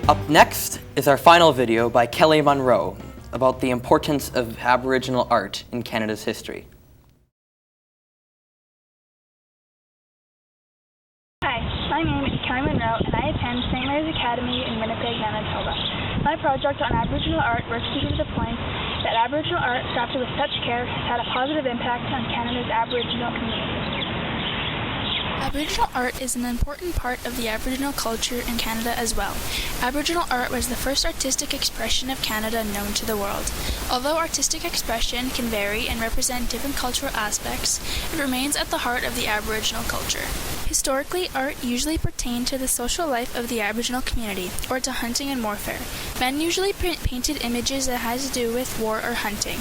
Up next is our final video by Kelly Munro about the importance of Aboriginal art in Canada's history. Hi, my name is Kelly Munro and I attend St. Mary's Academy in Winnipeg, Manitoba. My project on Aboriginal art works to prove the point that Aboriginal art crafted with such care has had a positive impact on Canada's Aboriginal community. Aboriginal art is an important part of the Aboriginal culture in Canada as well. Aboriginal art was the first artistic expression of Canada known to the world. Although artistic expression can vary and represent different cultural aspects, it remains at the heart of the Aboriginal culture. Historically, art usually pertained to the social life of the Aboriginal community, or to hunting and warfare. Men usually painted images that had to do with war or hunting.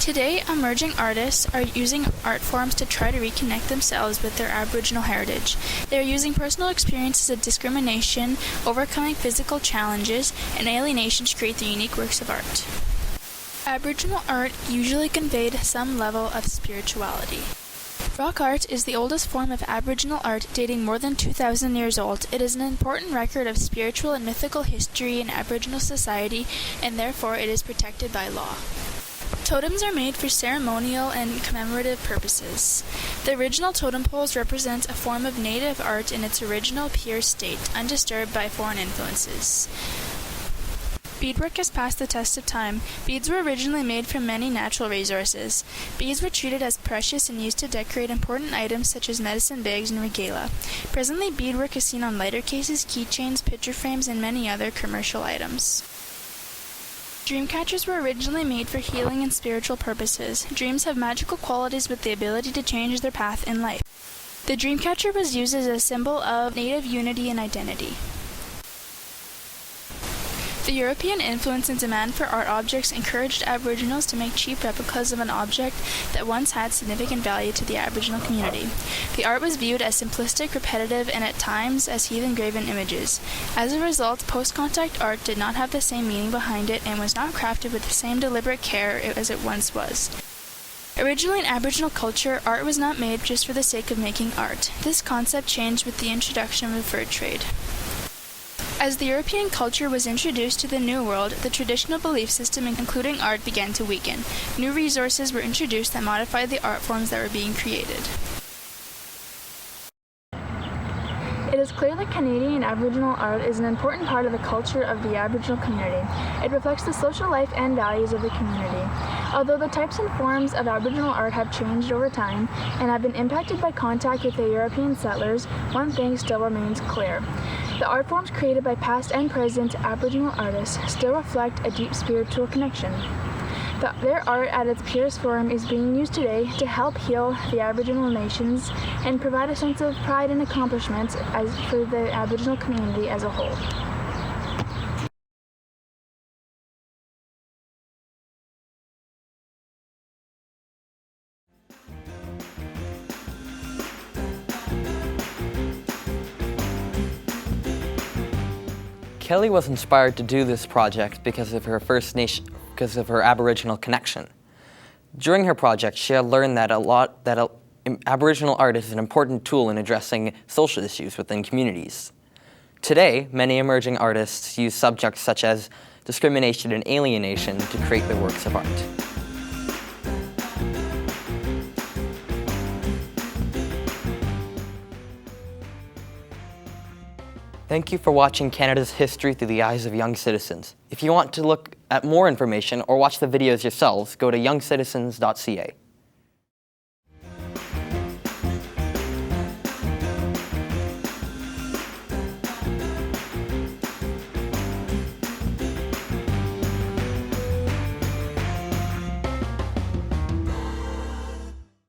Today, emerging artists are using art forms to try to reconnect themselves with their Aboriginal heritage. They are using personal experiences of discrimination, overcoming physical challenges, and alienation to create their unique works of art. Aboriginal art usually conveyed some level of spirituality. Rock art is the oldest form of Aboriginal art, dating more than 2,000 years old. It is an important record of spiritual and mythical history in Aboriginal society, and therefore it is protected by law. Totems are made for ceremonial and commemorative purposes. The original totem poles represent a form of native art in its original pure state, undisturbed by foreign influences. Beadwork has passed the test of time. Beads were originally made from many natural resources. Beads were treated as precious and used to decorate important items such as medicine bags and regalia. Presently, beadwork is seen on lighter cases, keychains, picture frames, and many other commercial items. Dreamcatchers were originally made for healing and spiritual purposes. Dreams have magical qualities with the ability to change their path in life. The dreamcatcher was used as a symbol of native unity and identity. The European influence and demand for art objects encouraged Aboriginals to make cheap replicas of an object that once had significant value to the Aboriginal community. The art was viewed as simplistic, repetitive, and at times as heathen graven images. As a result, post-contact art did not have the same meaning behind it and was not crafted with the same deliberate care as it once was. Originally in Aboriginal culture, art was not made just for the sake of making art. This concept changed with the introduction of the fur trade. As the European culture was introduced to the New World, the traditional belief system, including art, began to weaken. New resources were introduced that modified the art forms that were being created. It is clear that Canadian Aboriginal art is an important part of the culture of the Aboriginal community. It reflects the social life and values of the community. Although the types and forms of Aboriginal art have changed over time and have been impacted by contact with the European settlers, one thing still remains clear. The art forms created by past and present Aboriginal artists still reflect a deep spiritual connection. Their art at its purest form is being used today to help heal the Aboriginal nations and provide a sense of pride and accomplishment for the Aboriginal community as a whole. Kelly was inspired to do this project because of her Aboriginal connection. During her project, she had learned that Aboriginal art is an important tool in addressing social issues within communities. Today, many emerging artists use subjects such as discrimination and alienation to create their works of art. Thank you for watching Canada's history through the eyes of young citizens. If you want to look at more information or watch the videos yourselves, go to youngcitizens.ca.